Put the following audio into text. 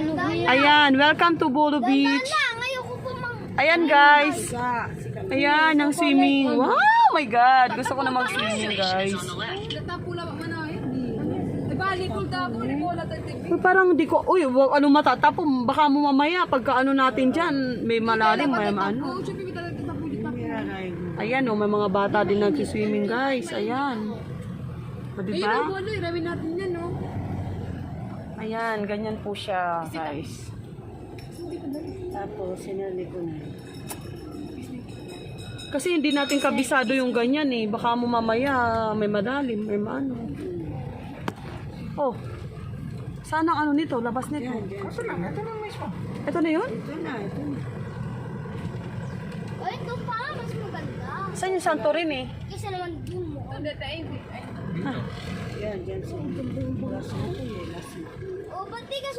Ayan, welcome to Bolo Beach. Ayan guys. Ayan, ang swimming. Wow, my God. Gusto ko na mag-swimming guys. Uy, parang di ko, uy, ano matatapon, baka mo mamaya, pagka ano natin dyan, may malalim, may ano. Ayan o, may mga bata din nagsiswimming guys, ayan. O, diba? Ayan, ganyan po siya guys. Tapos, sinali ko na. Kasi hindi natin kabisado yung ganyan eh, baka mo mamaya, may madalim, may maano. Oh. Saan ang ano nito? Labas nito? Ito lang, ito lang mismo. Ito na yun? Ito na. Ay, ito pa, mas maganda. Saan yung Santorini? Kasi naman dun mo. Yan, dyan sa braso na ito. O, ba't di ka